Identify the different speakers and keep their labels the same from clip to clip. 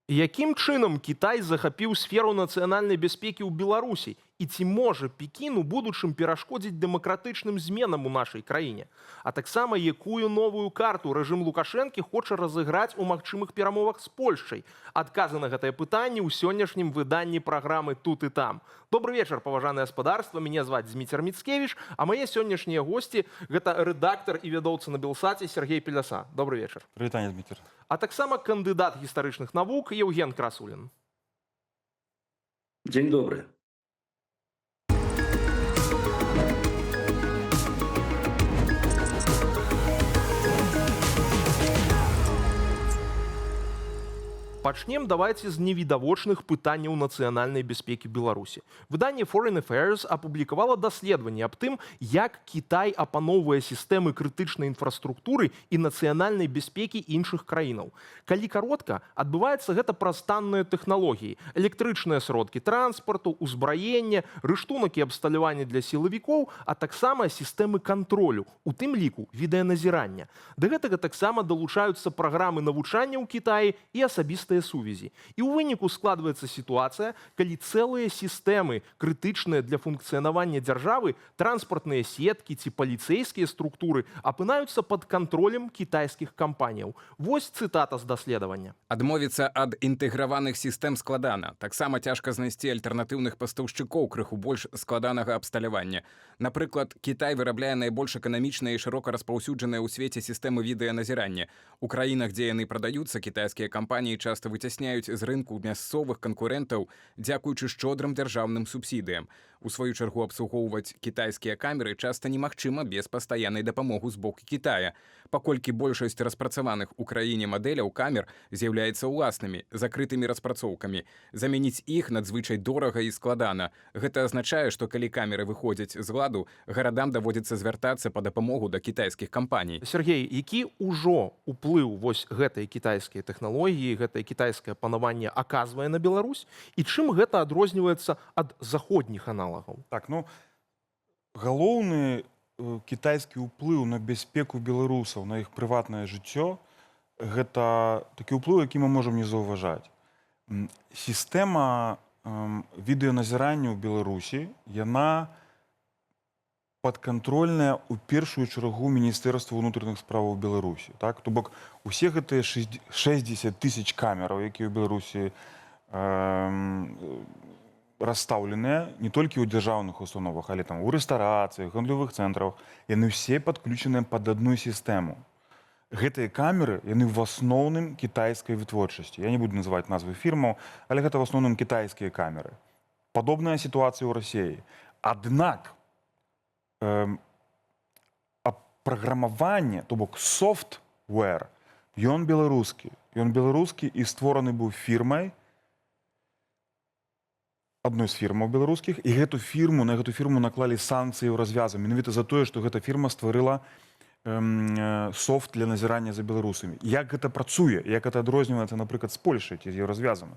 Speaker 1: Якім чынам Кітай захапіў сферу нацыянальнай бяспекі ў Беларусі? І ці можа Пекін у будучым перашкодзіць дэмакратычным зменам у нашай краіне? А таксама якую новую карту рэжым Лукашэнкі хоча разыграць у магчымых перамовах з Польшчай? Адказы на гэтае пытанне ў сённяшнім выданні праграмы «Тут і там». Добрый вечар, паважанае гаспадарства, мяне зваць Зміцер Міцкевіч, а мае сённяшнія госці гэта рэдактар і вядоўца на Белсаце Сергей Пеляса. Добрый вечар.
Speaker 2: Прывітанне, Зміцер.
Speaker 1: А таксама кандыдат гістарычных навук Еўген Красулін.
Speaker 3: Дзень добры.
Speaker 1: Пачнем давайте з невідавочных пытанняў нацыянальнай бяспекі Беларусі. Выданне Foreign Affairs апублікавала даследаванне аб тым, як Кітай апаноўвае сістэмы крытычнай інфраструктуры і нацыянальнай бяспекі іншых краінаў. Калі каротка, адбываецца гэта праз танныя тэхналогіі, электрычныя сродкі транспарту, узбраенне, рыштунак і абсталяванне для сілавікоў, а таксама сістэмы кантролю, у тым ліку відэаназірання. Да гэтага таксама далучаюцца праграмы навучання ў Кітаі і асабістыя сувязі. І ў выніку складваецца сітуацыя, калі цэлыя сістэмы, крытычныя для функцыянавання дзяржавы, транспартныя сеткі ці паліцэйскія структуры апынаюцца пад кантролем кітайскіх кампаніяў. Вось цытата з даследавання.
Speaker 4: Адмовіцца ад інтэграваных сістэм складана. Таксама цяжка знайсці альтэрнатыўных пастаўшчыкоў крыху больш складанага абсталявання. Напрыклад, Кітай вырабляе найбольш эканамічныя і шырока распаўсюджаныя ў свеце сістэмы відэаназірання. У краінах, дзе яны прадаюцца, кітайскія кампаніі часта выцясняюць з рынку мясцовых канкурэнтаў, дзякуючы шчодрым дзяржаўным субсідыям. У сваю чаргу абслугоўваць кітайскія камеры часта немагчыма без пастаяннай дапамогі з боку Кітая, паколькі большасць распрацаваных у краіне мадэляў камер з'яўляецца ўласнымі, закрытымі распрацоўкамі. Замяніць іх надзвычай дорага і складана. Гэта азначае, што калі камеры выходзяць з ладу, гарадам даводзіцца звяртацца па дапамогу да кітайскіх кампаній.
Speaker 1: Сергей, які ўжо ўплыў вось гэтай кітайскія тэхналогіі, гэтае кітайскае панаванне аказвае на Беларусь, і чым гэта адрозніваецца ад заходніх аналогаў?
Speaker 2: Так, ну, галоўны кітайскі ўплыў на бяспеку беларусаў, на іх прыватнае жыццё, гэта такі ўплыў, які мы можам не заўважаць. Сістэма відэаназірання ў Беларусі, яна падкантрольная ў першую чаргу Міністэрства ўнутраных справаў Беларусі. Так? То бок, усе гэтыя 60 тысяч камераў, якія ў Беларусі расстаўленыя не толькі ў дзяржаўных установах, але там у рэстарацыях, гандлёвых цэнтрах, яны ўсе падключаныя пад адну сістэму. Гэтыя камеры, яны в асноўным кітайскай вытворчасці. Я не буду называць назвы фірмаў, але гэта в асноўным кітайскія камеры. Падобная сітуацыя ў Расіі. Аднак праграмаванне, то бок софтвер, ён беларускі. Ён беларускі і створаны быў фірмай, адной з фірмаў беларускіх, і на гэту фірму наклалі санкцыі ў развязу. Менавіта за тое, што гэта фірма стварыла софт для назірання за беларусамі. Як гэта працуе, як гэта адрозніваецца, напрыклад, з Польшай, ці з еўразвязам?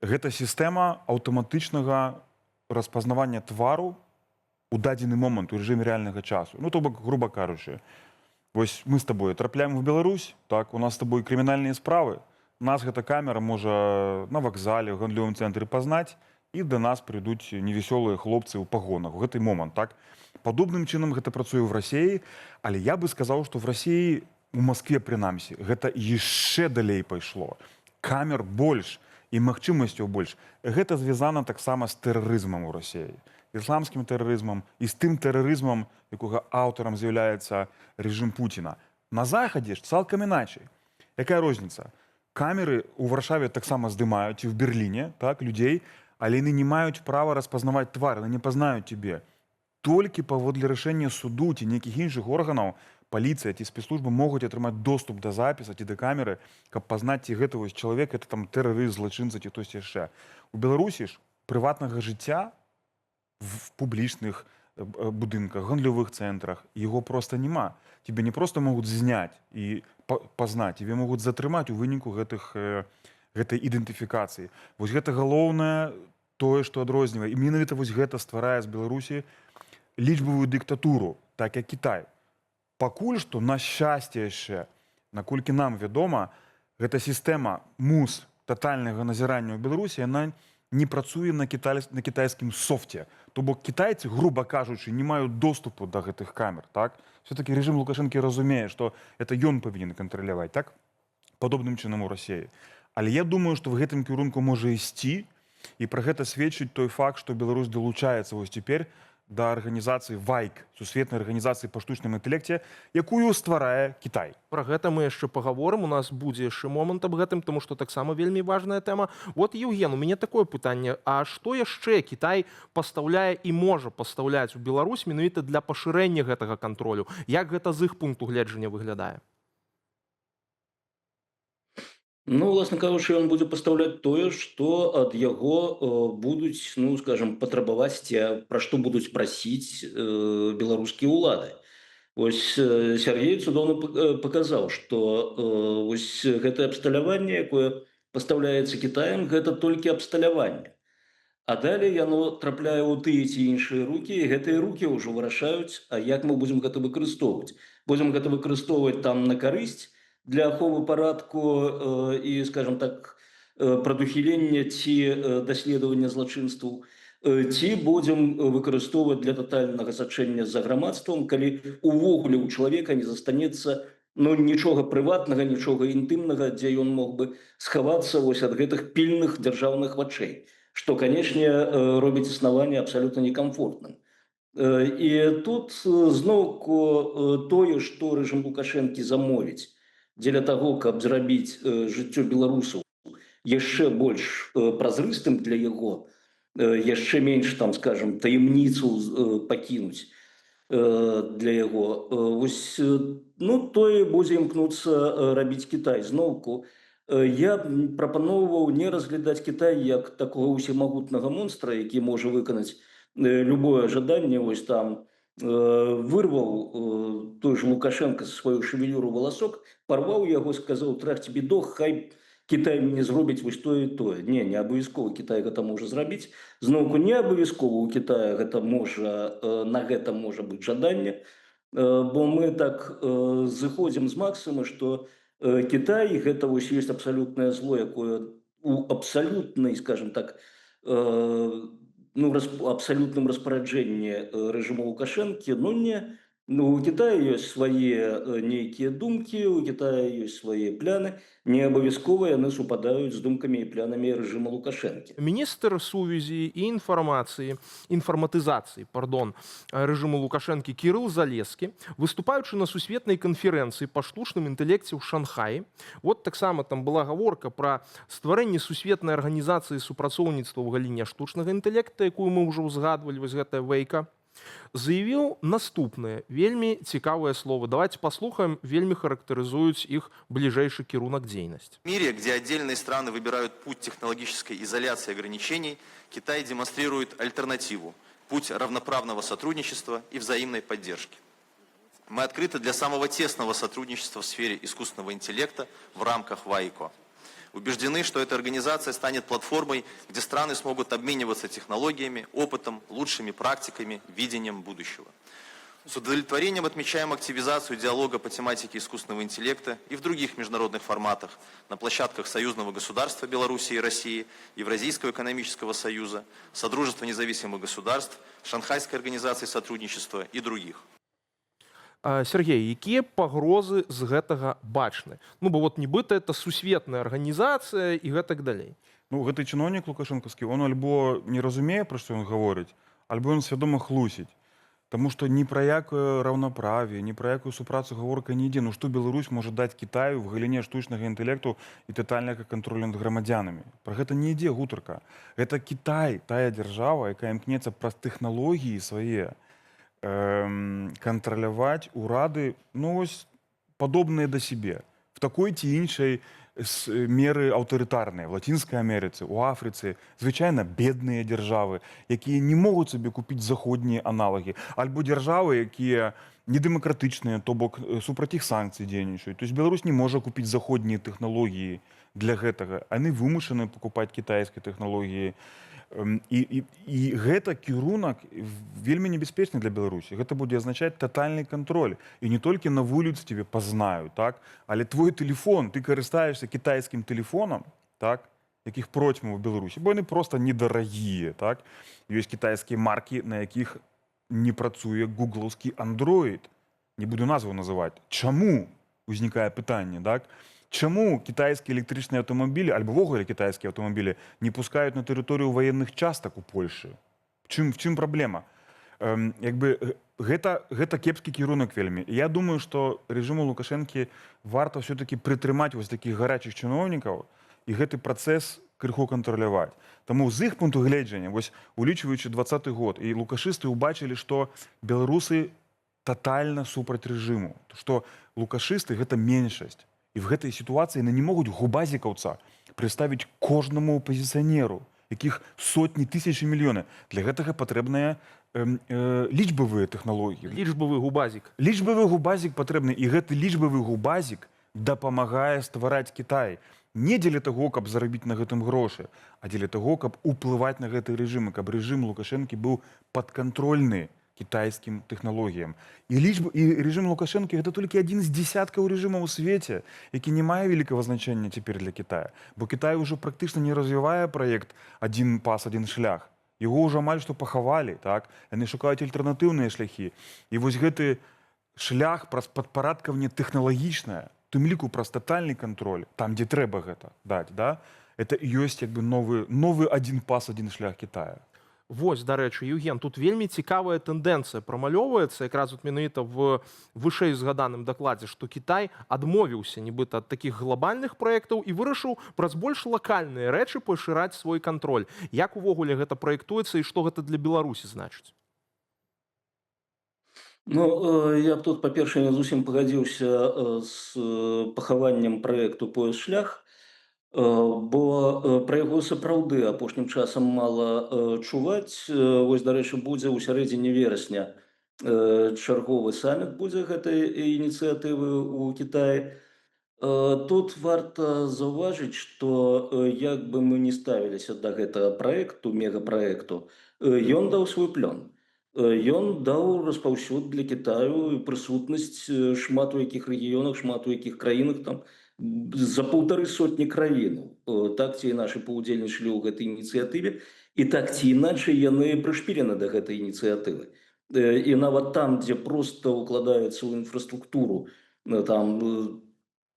Speaker 2: Гэта сістэма аўтаматычнага распазнавання твару у дадзены момант у рэжыме рэальнага часу. Ну, то бок, груба кажучы, вось мы з табой трапляем в Беларусь, так, у нас з табой крымінальныя справы, нас гэта камера можа на вакзале, у гандлёвым цэнтры пазнаць, і да нас прыйдуць невесёлыя хлопцы ў пагонах у гэты момант, так? Падобным чынам гэта працуе ў Расіі, але я бы сказаў, што в Расіі, у Маскве прынамсі, гэта яшчэ далей пайшло. Камер больш і магчымасцяў больш. Гэта звязана таксама з тэрарызмам у Расіі, ісламскім тэрарызмам і з тым тэрарызмам, якога аўтарам з'яўляецца рэжым Пуціна. На Захадзе ж цалкам іначай. Якая розніца? Камеры ў Варшаве таксама здымаюць і в Берліне, так, людзей, але яны не маюць права распазнаваць твар, яны не пазнаюць цябе. Толькі паводле рашэння суду ці нейкіх іншых органаў паліцыя ці спецслужбы могуць атрымаць доступ да запіса ці да камеры, каб пазнаць, ці гэта вось чалавек, гэта там тэрарыст, злачынца ці хтось яшчэ. У Беларусі ж прыватнага жыцця в публічных будынках, гандлёвых цэнтрах яго проста няма. Тебе не проста могуць зняць і пазнаць, тебе могуць затрымаць у выніку гэтай ідэнтыфікацыі. Вось гэта галоўнае тое, што адрознівае. І менавіта вось гэта стварае з Беларусі лічбавую дыктатуру, так як Кітай. Пакуль што, на шчасце яшчэ, наколькі нам вядома, гэта сістэма МУС, тотальнага назірання ў Беларусі, яна не працуе на кітайскім софте. То бок кітайцы, груба кажучы, не маюць доступу да гэтых камер, так? Все-таки режим Лукашэнкі разумее, што это ён павінен кантраляваць, так? Падобным чынам у Расіі. Але я думаю, што в гэтым кірунку можа ісці, і пра гэта сведчыць той факт, што Беларусь далучаецца вось цяпер да арганізацыі ВАЙК, сусветнай арганізацыі па штучным інтэлекце, якую стварае Кітай.
Speaker 1: Пра гэта мы яшчэ пагаворым, у нас будзе яшчэ момант аб гэтым, тому што таксама вельмі важная тэма. Вот, Еўген, у мяне такое пытанне, а што яшчэ Кітай пастаўляе і можа пастаўляць у Беларусь менавіта для пашырэння гэтага кантролю? Як гэта з іх пункту гледжання выглядае?
Speaker 3: Ну, власне кажучы, ён будзе пастаўляць тое, што ад яго будуць, ну, скажем, патрабаваць, пра што будуць прасіць беларускія ўлады. Вось Сергей цудоўна паказаў, што вось гэтае абсталяванне, якое пастаўляецца Кітаем, гэта толькі абсталяванне. А далей яно трапляе ў тыя ці іншыя рукі, і гэтыя рукі ўжо вырашаюць, а як мы будзем гэта выкарыстоўваць. Будзем гэта выкарыстоўваць там на карысць, для аховы парадку і, скажем так, прадухілення ці даследавання злачынстваў, ці будзем выкарыстоўваць для татальнага сачэння за грамадствам, калі увогуле ў чалавека не застанецца нічога прыватнага, нічога інтымнага, дзе ён мог бы схавацца вось ад гэтых пільных дзяржаўных вачэй, што, канешне, робіць існаванне абсалютна некамфортным. І тут зноўку тое, што рэжым Лукашэнкі замовіць дзеля таго, каб зрабіць жыццё беларусаў яшчэ больш празрыстым для яго, яшчэ менш, там, скажем, таямніцу пакінуць для яго. Вось, ну, тое будзе імкнуцца рабіць Кітай. Зноўку, я прапаноўваў не разглядаць Кітай як такога ўсемагутнага монстра, які можа выканаць любое жаданне, вось там, вырваў той же Лукашенко со сваю шевелюру волосок, порваў яго, сказаў: трахці бідох, хай Кітай мне зробіць вось тое і тое. Не абавязкова Кітай гэта можа зрабіць. Зноўку, не абавязкова ў Кітая гэта можа, на гэта можа быць жаданне, бо мы так зыходзім з максимума, што Кітай гэта вось ёсць абсалютнае зло, якое у абсалютнай, скажем так, абсалютным распараджэнні рэжыму Лукашэнкі, у Кітаі ёсць свае нейкія думкі, у Кітаі ёсць свае пляны, не абавязкова яны супадаюць з думкамі і плянамі рэжыма Лукашэнкі.
Speaker 1: Міністр сувязі і інфарматызацыі рэжыму Лукашэнкі Кірыл Залескі, выступаючы на сусветнай канферэнцыі па штучным інтэлекце ў Шанхаі, вот таксама там была гаворка пра стварэнне сусветнай арганізацыі супрацоўніцтва ў галіне штучнага інтэлекта, якую мы ўжо ўзгадвалі, вось гэтая ВАЙКа, заявіў наступнае вельмі цікавыя словы. Давайте послухаем, вельмі характарызуюць іх бліжэйшы кірунак дзейнасці.
Speaker 5: В мире, где отдельные страны выбирают путь технологической изоляции и ограничений, Китай демонстрирует альтернативу, путь равноправного сотрудничества и взаимной поддержки. Мы открыты для самого тесного сотрудничества в сфере искусственного интеллекта в рамках ВАЙКО. Убеждены, что эта организация станет платформой, где страны смогут обмениваться технологиями, опытом, лучшими практиками, видением будущего. С удовлетворением отмечаем активизацию диалога по тематике искусственного интеллекта и в других международных форматах, на площадках Союзного государства Беларуси и России, Евразийского экономического союза, Содружества независимых государств, Шанхайской организации сотрудничества и других.
Speaker 1: Сергей, якія пагрозы з гэтага бачны? Бо вот нібыта это сусветная арганізацыя і гэтак далей.
Speaker 2: Гэты чыноўнік лукашэнкаўскі, он альбо не разумее, пра што ён гаворыць, альбо ён свядома хлусіць. Таму што ні пра якое раўнаправе, ні пра якую супрацу гаворка не ідзе. Што Беларусь можа даць Кітаю в галіне штучнага інтэлекту і татальнага кантролю над грамадзянамі? Пра гэта не ідзе гутарка. Гэта Кітай, тая дзяржава, якая імкнецца праз тэхналогіі свае контроляваць урады, падобныя да сябе, в такой ці іншай меры аўтарытарныя. В Лацінскай Амерыцы, у Афрыцы, звычайна бедныя дзяржавы, якія не могуць сабе купіць заходнія аналагі, альбо дзяржавы, якія недэмакратычныя, то бок супраць іх санкцый дзейнічаюць. То есть Беларусь не можа купіць заходнія тэхналогіі для гэтага. Яны вымушаны пакупаць кітайскія тэхналогіі. І гэта кірунак вельмі небяспечны для Беларусі. Гэта будзе азначаць татальны кантроль. І не толькі на вуліцы тебе пазнаюць, так? Але твой тэлефон, ты карыстаешся кітайскім тэлефонам, так? якіх процьма ў Беларусі, бо яны проста недарагія, так? Ёсць кітайскія маркі, на якіх не працуе гуглаўскі Android. Не буду назву называць. Чаму? Узнікае пытанне, так? Чаму кітайскія электрычныя аўтамабілі, альбо ўвогуле кітайскія аўтамабілі не пускаюць на тэрыторыю ваенных частак у Польшы? В чым праблема? Гэта кепскі кірунак вельмі. Я думаю, што рэжыму Лукашэнкі варта ўсё-такі прытрымаць вось такіх гарачых чыноўнікаў і гэты працэс крыху кантраляваць. Таму з іх пункту гледжання, вось улічваючы 2020 год, і лукашысты ўбачылі, што беларусы тотальна супраць рэжыму, што лукашысты гэта меншасць. І в гэтай сітуацыі яны не могуць губазікаўца прыставіць кожнаму апазіцыянеру, якіх сотні, тысячы, мільёны. Для гэтага патрэбныя лічбавыя тэхналогіі.
Speaker 1: Лічбавы губазік.
Speaker 2: Лічбавы губазік патрэбны, і гэты лічбавы губазік дапамагае ствараць Кітай. Не дзеля таго, каб зарабіць на гэтым грошы, а дзеля таго, каб уплываць на гэты рэжым, і каб рэжым Лукашэнкі быў падкантрольны кітайскім тэхналогіям. І рэжым Лукашэнкі гэта толькі адзін з дзесяткаў рэжымаў у свеце, які не мае вялікага значэння цяпер для Кітая. Бо Кітай ўжо практычна не развівае праект «Адзін пас, адзін шлях». Яго ўжо амаль што пахавалі, так? Яны шукаюць альтэрнатыўныя шляхі. І вось гэты шлях праз падпарадкаванне тэхналагічнае, тым ліку праз татальны кантроль, там, дзе трэба гэта даць, да? Это ёсць як бы новы адзін пас, адзін шлях Кітая.
Speaker 1: Вось, дарэчы, Евген, тут вельмі цікавая тэндэнцыя прамалёўваецца, якраз вот менавіта в вышэй згаданым дакладзе, што Кітай адмовіўся нібыта ад такіх глобальных праектаў і вырашыў праз больш лакальныя рэчы пашыраць свой кантроль. Як увогуле гэта праектуецца і што гэта для Беларусі значыць?
Speaker 3: Ну, я б тут, па-першае, не зусім пагадзіўся з пахаваннем праекту «Пояс-шлях», бо пра яго сапраўды апошнім часам мала чуваць. Вось, дарэчы, будзе ў сярэдзіне верасня чарговы саміт будзе гэтай ініцыятывы ў Кітаі. Тут варта заўважыць, што як бы мы не ставіліся да гэтага праекту, мегапраекту, ён даў свой плён. Ён даў распаўсюд для Кітаю і прысутнасць шмат у якіх рэгіёнах, шмат у якіх краінах, там за 150 краінаў. Так ці іначай паўдзельнічалі ў гэтай ініцыятыве, і так ці іначай яны прышпілены да гэтай ініцыятывы. І нават там, дзе проста укладаецца ў інфраструктуру, там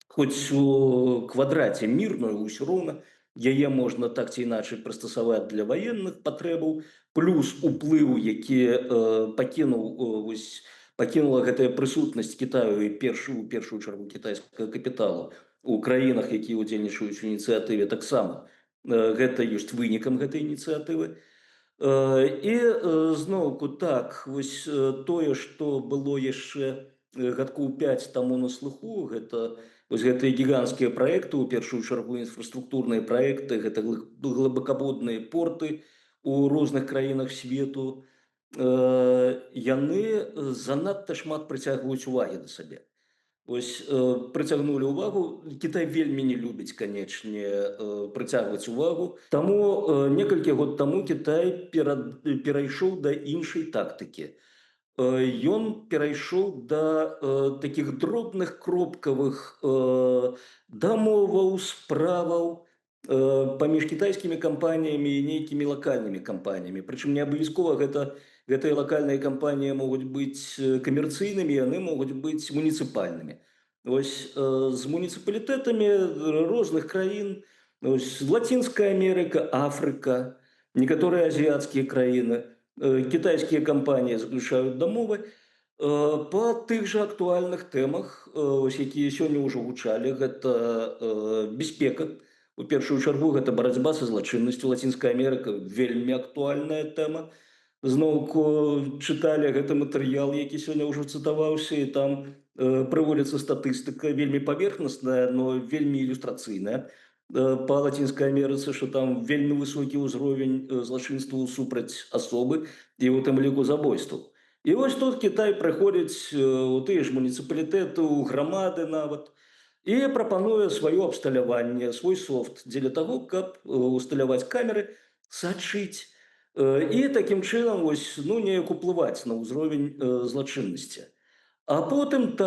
Speaker 3: хоць у квадраце мірную, ўсё роўна яе можна так ці іначай прыстасаваць для ваенных патрэбаў, плюс уплыў, які пакінула гэтая прысутнасць Кітаю і у першую чаргу кітайскага капіталу у краінах, якія ўдзельнічаюць у ініцыятыве, таксама гэта ёсць вынікам гэтай ініцыятывы. І зноўку так, вось тое, што было яшчэ гадкоў 5 таму на слыху, гэта вось гэтыя гіганцкія праекты, у першую чаргу інфраструктурныя праекты, гэта глыбакаводныя порты у розных краінах свету, яны занадта шмат прыцягваюць увагі да сабе. Вось прыцягнулі ўвагу. Кітай вельмі не любіць, канечне, прыцягваць увагу. Таму некалькі год таму Кітай перайшоў да іншай тактыкі. Ён перайшоў да такіх дробных кропкавых дамоваў, справаў паміж кітайскімі кампаніямі і нейкімі лакальнымі кампаніямі. Прычым не абавязкова гэтыя лакальныя кампаніі могуць быць камерцыйнымі, яны могуць быць муніцыпальнымі. Вось з муніцыпалітэтамі розных краін, Лацінская Амерыка, Афрыка, некаторыя азіяцкія краіны, кітайскія кампаніі заключаюць дамовы па тых жа актуальных тэмах, якія сёння ўжо гучалі. Гэта бяспека. У першую чаргу гэта барацьба са злачыннасцю. Лацінская Амерыка вельмі актуальная тэма. Зноўку чыталі гэты матэрыял, які сёння ўжо цытаваўся, і там прыводзіцца статыстыка вельмі паверхнасная, но вельмі ілюстрацыйная па Лацінскай Амерыцы, што там вельмі высокі ўзровень злачынстваў супраць асобы і у тым ліку забойстваў. І вось тут Кітай прыходзіць у тыя ж муніцыпалітэты, у грамады нават, і прапануе сваё абсталяванне, свой софт дзеля таго, каб усталяваць камеры, сачыць і такім чынам неяк уплываць на ўзровень злачыннасці. А потым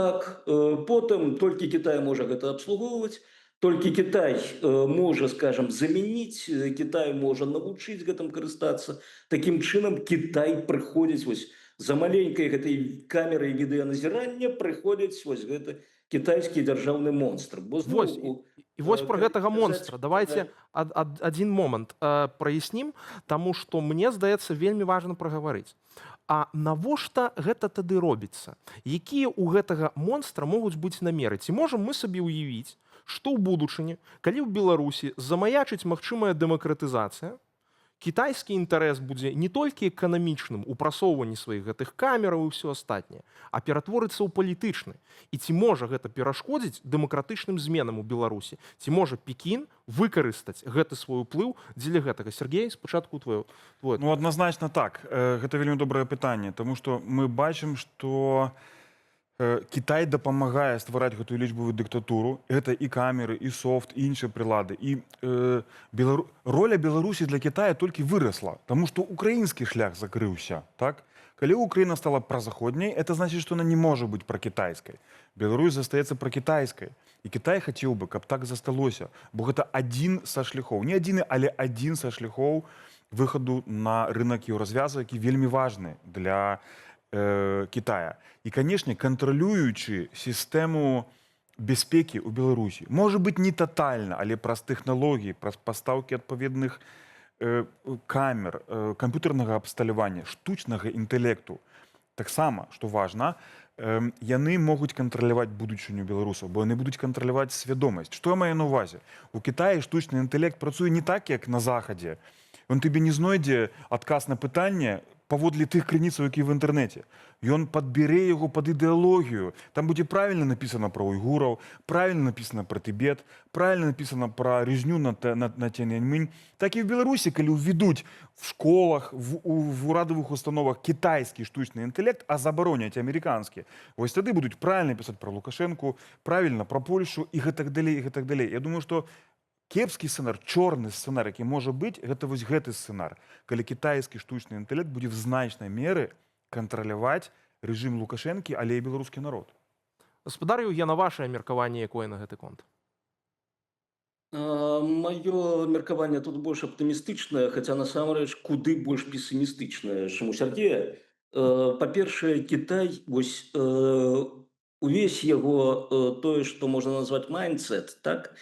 Speaker 3: толькі Кітай можа гэта абслугоўваць, Толькі Кітай можа, скажем, замяніць, Кітай можа навучыць гэтым карыстацца. Такім чынам Кітай прыходзіць вось за маленькай гэтай камерай відэаназірання прыходзіць вось гэты кітайскі дзяржаўны монстр. Бо
Speaker 1: Вось,
Speaker 3: зноўку,
Speaker 1: і вось про
Speaker 3: калі
Speaker 1: гэтага
Speaker 3: казаць
Speaker 1: монстра давайте адзін момант праяснім, таму што мне здаецца вельмі важна прагаварыць. А навошта гэта тады робіцца? Якія ў гэтага монстра могуць быць намеры? Ці можам мы сабе ўявіць, што ў будучыні, калі ў Беларусі замаячыць магчымая дэмакратызацыя, кітайскі інтарэс будзе не толькі эканамічным у прасоўванні сваіх гэтых камераў і ўсё астатняе, а ператворыцца ў палітычны. І ці можа гэта перашкодзіць дэмакратычным зменам у Беларусі? Ці можа Пекін выкарыстаць гэты свой уплыў дзеля гэтага? Сергей, спачатку твой.
Speaker 2: Ну, адназначна так. Гэта вельмі добрае пытанне, таму што мы бачым, што Кітай дапамагае ствараць гэтую лічбавую дыктатуру. Гэта і камеры, і софт, і іншыя прылады. І роля Беларусі для Кітая толькі вырасла, таму што украінскі шлях закрыўся. Так? Калі Украіна стала празаходняй, это значыць, што она не можа быць пракітайскай. Беларусь застаецца пракітайскай. І Кітай хацеў бы, каб так засталося, бо гэта адзін са шляхоў, не адзіны, але адзін са шляхоў выхаду на рынак еўразвяза, які вельмі важны для Китая. І, канешне, кантралюючы сістэму бяспекі ў Беларусі, можа быць не татальна, але праз тэхналогіі, праз пастаўкі адпаведных камер, камп'ютарнага абсталявання, штучнага інтэлекту. Таксама, што важна, яны могуць кантраляваць будучыню беларусаў, бо яны будуць кантраляваць свядомасць. Што я маю на ўвазе? У Кітаі штучны інтэлект працуе не так, як на Захадзе. Ён табе не знойдзе адказ на пытанне паводле тых крыніцаў, які в інтэрнэце. Ён падбярэ яго пад ідэалогію. Там будзе правільна напісана пра уйгураў, правільна напісана пра Тыбет, правільна напісана пра рызню на Цяньаньмэнь. Так і в Беларусі, калі ўведуць в школах, в урадавых установах кітайскі штучны інтэлект, а забароняць амерыканскі, вось тады будуць правільна пісаць пра Лукашэнку, правільна пра Польшу і гэтак далей, і гэтак далей. Я думаю, што кепскі сцэнар, чорны сцэнар, які можа быць, гэта вось гэты сцэнар, калі кітайскі штучны інтэлект будзе в значнай меры кантраляваць рэжым Лукашэнкі, але і беларускі народ.
Speaker 1: Гаспадар Яўген, вашае меркаванне якое на гэты конт?
Speaker 3: Маё меркаванне тут больш аптымістычнае, хаця насамрэч куды больш песімістычнае, чым у Сергея. Па-першае, Кітай, вось увесь яго тое, што можна назваць майндсет, так?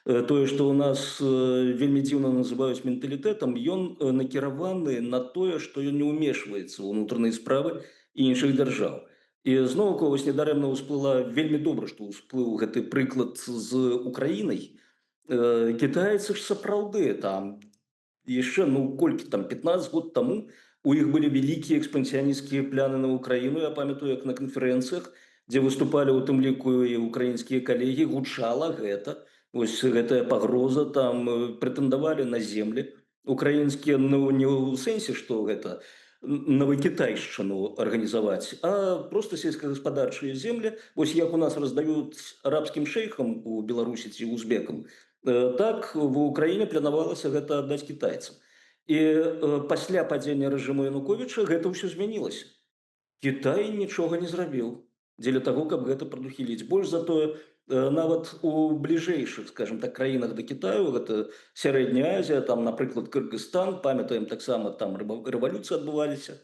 Speaker 3: Тое, што ў нас вельмі дзіўна называюць менталітэтам, ён накіраваны на тое, што ён не ўмешваецца ў унутраныя справы іншых дзяржаў. І зноўку вось недарэмна ўсплыла, вельмі добра, што ўсплыў гэты прыклад з Украінай. Кітайцы ж сапраўды там яшчэ, колькі там, 15 год таму у іх былі вялікія экспансіянісцкія пляны на Украіну. Я памятаю, як на канферэнцыях, дзе выступалі у тым ліку і украінскія калегі, гучала гэта. Вось гэтая пагроза, там прэтэндавалі на землі украінскія, не ў сэнсе, што гэта новакітайшчыну арганізаваць, а проста сельскагаспадарчыя землі. Вось як у нас раздаюць арабскім шэйхам у Беларусі ці узбекам, так в Украіне планавалася гэта аддаць кітайцам. І пасля падзення рэжыму Януковіча гэта ўсё змянілася. Кітай нічога не зрабіў дзеля таго, каб гэта прадухіліць. Больш за тое, нават у бліжэйшых, скажем так, краінах да Кітаю, гэта Сярэдняя Азія, там, напрыклад, Кыргызстан, памятаем, таксама там рэвалюцыі адбываліся.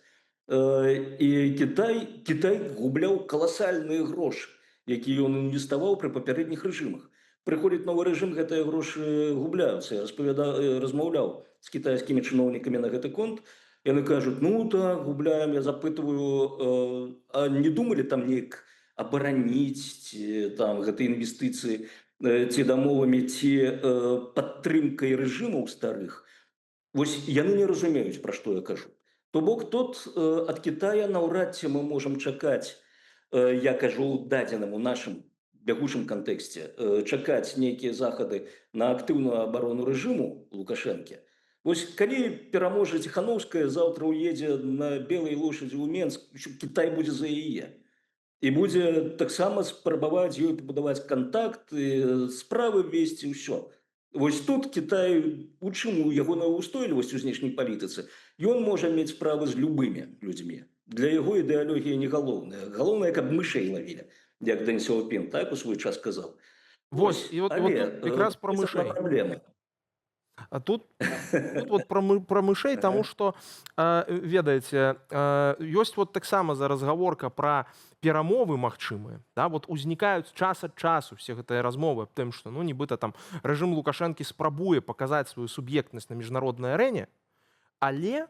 Speaker 3: І Кітай губляў каласальныя грошы, якія ён інвеставаў пры папярэдніх рэжымах. Прыходзіць новы рэжым, гэтыя грошы губляюцца. Я размаўляў з кітайскімі чыноўнікамі на гэты конт. Яны кажуць, так, губляем. Я запытваю, а не думалі там неяк абараніць там гэтыя інвестыцыі ці дамовамі, ці падтрымкай рэжымаў старых? Вось яны не разумеюць, пра што я кажу. То бок тут ад Кітая наўрад ці мы можам чакаць, я кажу ў дадзеным, у нашым бягучым кантэксце, чакаць нейкія захады на актыўную абарону рэжыму Лукашэнкі. Вось калі пераможа Ціханаўская, заўтра ўедзе на белай лошадзі ў Менск, Кітай будзе за яе. І будзе таксама спрабаваць ёй пабудаваць кантакт, справы весці, ўсё. Вось тут Кітай, у чым ягоная ўстойлівасць у знешняй палітыцы, ён можа мець справы з любымі людзьмі. Для яго ідэалогія не галоўная. Галоўнае, каб мышэй лавілі, як Дэн Сяопін так у свой час казаў.
Speaker 1: Вось, і от
Speaker 3: Але
Speaker 1: тут якраз про
Speaker 3: есть одна
Speaker 1: мышэй.
Speaker 3: проблема.
Speaker 1: А тут вот про мышэй, таму што ведаеце, ёсць вот таксама зараз гаворка пра перамовы магчымыя. Да? Вот узнікаюць час ад часу все гэтыя размовы аб тым, што ну нібыта там рэжым Лукашэнкі спрабуе паказаць сваю суб'ектнасць на міжнароднай арэне, але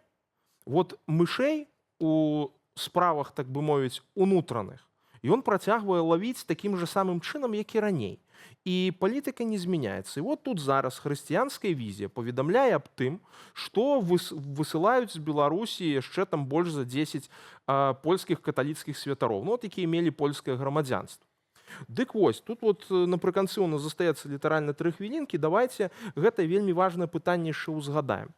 Speaker 1: вот мышэй у справах, так бы мовіць, унутраных, ён працягвае лавіць такім жа самым чынам, як і раней. І палітыка не змяняецца. І вот тут зараз хрысціянская візія паведамляе аб тым, што высылаюць з Беларусі яшчэ там больш за 10 польскіх каталіцкіх святароў, ну, от, якія мелі польскае грамадзянства. Дык вось, тут вот напрыканцы у нас застаецца літаральна 3 хвілінкі, давайте гэта вельмі важнае пытанне яшчэ ўзгадаем.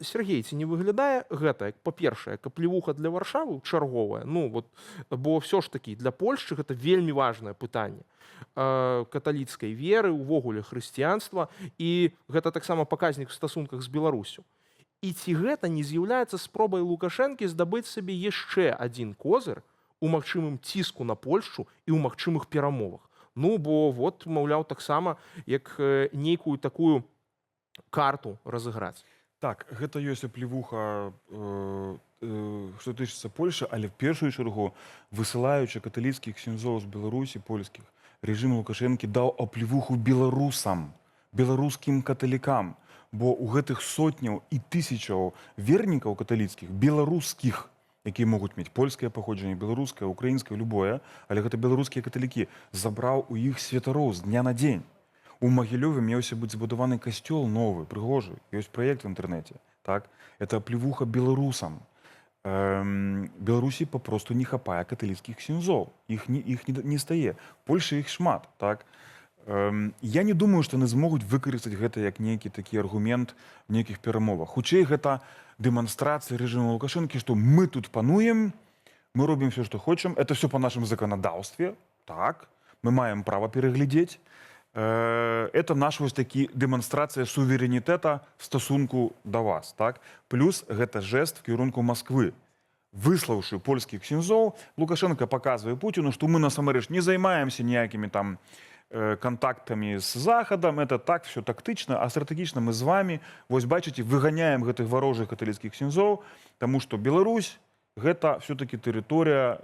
Speaker 1: Сергей, ці не выглядае гэта, як, па-першае, каплівуха для Варшавы чарговая, ну, вот, бо все ж таки для Польшчы гэта вельмі важнае пытанне каталіцкай веры, увогуле хрысціянства, і гэта таксама паказнік в стасунках з Беларусю. І ці гэта не з'яўляецца спробай Лукашэнкі здабыць сабе яшчэ адзін козыр у магчымым ціску на Польшчу і ў магчымых перамовах. Ну, бо вот, маўляў, таксама як нейкую такую карту разыграць.
Speaker 2: Так, гэта ёсць аплівуха, што тычыцца Польшчы, але в першую чаргу, высылаючы каталіцкіх ксяндзоў з Беларусі, польскіх, рэжым Лукашэнкі даў аплівуху беларусам, беларускім каталікам, бо ў гэтых сотняў і тысячаў вернікаў каталіцкіх, беларускіх, якія могуць мець польскае паходжанне, беларускае, украінскае, любое, але гэта беларускія каталікі, забраў у іх святароў з дня на дзень. У Магілёве меўся быць збудаваны касцёл новы, прыгожы, ёсць праект в інтэрнэце. Так? Это аплівуха беларусам. Беларусі папросту не хапае каталіцкіх ксяндзоў. Іх не стае. Польша іх шмат. Так? Я не думаю, што яны змогуць выкарыстаць гэта як нейкі такі аргумент в нейкіх перамовах. Хутчэй гэта дэманстрацыя рэжыму Лукашэнкі, што мы тут пануем, мы робім все, што хочам, это все па нашым заканадаўстве. Так, мы маем права пераглядзець. Это наш вось такі дэманстрацыя суверэнітэта в стасунку да вас. Так? Плюс гэта жэст в кірунку Масквы. Выслаўшы польскіх ксяндзоў, Лукашенко паказвае Пуціну, што мы насамрэч не займаемся ніякімі там контактамі з Захадам, это так, все тактычна, а стратэгічна мы з вами, вось бачыце, выганяем гэтых варожых каталіцкіх ксяндзоў, таму што Беларусь гэта все-таки тэрыторыя,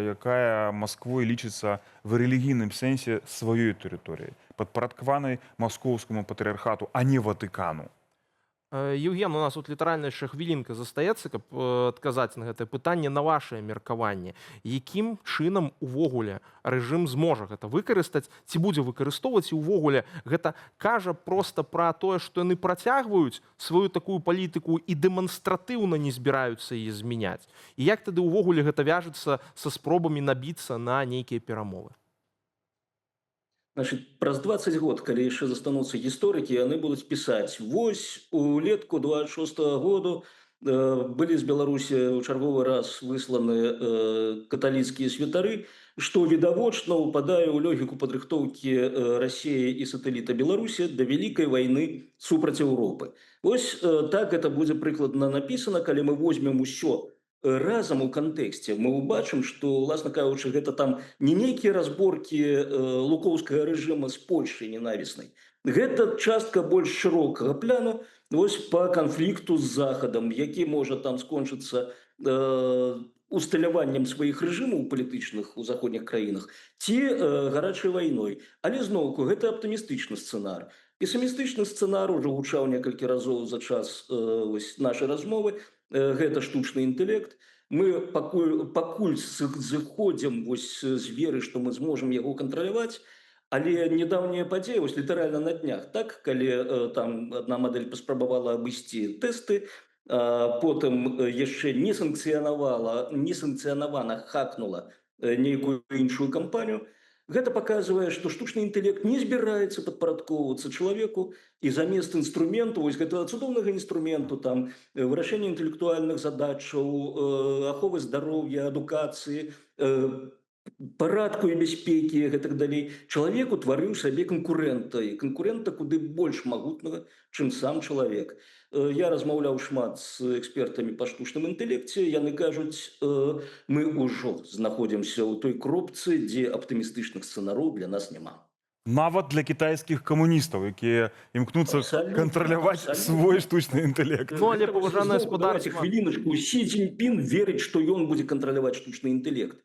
Speaker 2: якая Масквой лічыцца в рэлігійным сэнсе сваёй тэрыторыяй, падпарадкаванай маскоўскаму патрыархату, а не Ватыкану.
Speaker 1: Евген, у нас тут літаральна яшчэ хвілінка застаецца, каб адказаць на гэтае пытанне, на вашае меркаванне. Якім чынам увогуле рэжым зможа гэта выкарыстаць, ці будзе выкарыстоўваць, і увогуле гэта кажа проста пра тое, што яны працягваюць сваю такую палітыку і дэманстратыўна не збіраюцца яе змяняць. І як тады увогуле гэта вяжацца са спробамі набіцца на нейкія перамовы?
Speaker 3: Значит, праз 20 год, калі яшчэ застануцца гісторыкі, яны будуць пісаць: вось улетку 26-го году былі з Беларусі ў чарговы раз высланы каталіцкія святары, што відавочна ўпадае ў логіку падрыхтоўкі Расіі і сатэліта Беларусі да вялікай вайны супраць Еўропы. Вось так гэта будзе прыкладна напісана, калі мы возьмем усё разам у кантэксце, мы ўбачым, што, уласна кажучы, гэта там не нейкія разборкі лукоўскага рэжыма з Польшай ненавіснай. Гэта частка больш шырокага пляну вось па канфлікту з Захадам, які можа там скончыцца усталяваннем сваіх рэжымаў палітычных у заходніх краінах ці гарачай вайной. Але зноўку гэта аптымістычны сцэнар. Песімістычны сцэнар ужо гучаў некалькі разоў за час нашай размовы. Гэта штучны інтэлект. Мы пакуль зыходзім з веры, што мы зможам яго кантраляваць, але недаўнія падзеі, вось літаральна на днях, так, калі там адна мадэль паспрабавала абысці тэсты, потым яшчэ несанкцыянавана хакнула нейкую іншую кампанію, гэта паказвае, што штучны інтэлект не збіраецца падпарадкоўвацца чалавеку, і замест інструменту, вось гэтага цудоўнага інструменту, там, вырашэння інтэлектуальных задачаў, аховы здароўя, адукацыі, парадку і бяспекі, гэтак далей, чалавек утварыў сабе канкурэнта, і канкурэнта куды больш магутнага, чым сам чалавек. Я размаўляў шмат з экспертамі па штучным інтэлекце, яны кажуць, мы ўжо знаходзімся ў той кропцы, дзе аптымістычных сцэнароў для нас няма.
Speaker 2: Нават для кітайскіх камуністаў, якія імкнуцца
Speaker 3: Абсолютно,
Speaker 2: кантраляваць
Speaker 3: абсолютно.
Speaker 2: свой штучны інтэлект.
Speaker 1: Ну, але
Speaker 3: Гэта
Speaker 1: паважанае
Speaker 3: зноў, давайте
Speaker 1: спадарства.
Speaker 3: хвіліночку. Сі Цзіньпін верыць, што ён будзе кантраляваць штучны інтэлект.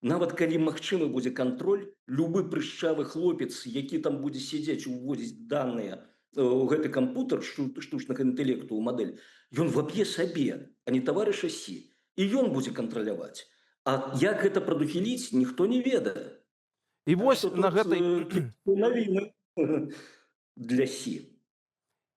Speaker 3: Нават калі магчымы будзе кантроль, любы прышчавы хлопец, які там будзе сядзець, уводзіць даныя ў гэты кампутер штучнага інтэлекту ў мадэль, ён ваб'е сабе, а не таварыша Сі. І ён будзе кантраляваць. А як гэта прадухіліць, ніхто не ведае.
Speaker 1: І
Speaker 3: Так
Speaker 1: вось
Speaker 3: што
Speaker 1: на
Speaker 3: тут,
Speaker 1: гэтай
Speaker 3: навіны для Сі.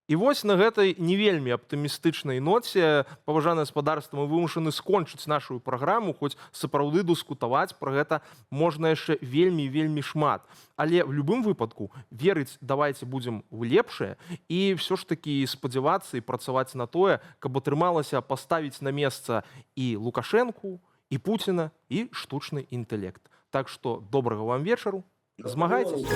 Speaker 1: І вось на гэтай не вельмі аптымістычнай ноце, паважанае спадарства, мы вымушаны скончыць нашу праграму, хоць сапраўды дыскутаваць пра гэта можна яшчэ вельмі вельмі шмат. Але в любым выпадку верыць давайце будзем у лепшае і ўсё ж такі спадзявацца і працаваць на тое, каб атрымалася паставіць на месца і Лукашэнку, і Пуціна, і штучны інтэлект. Так што добрага вам вечару, змагайцеся!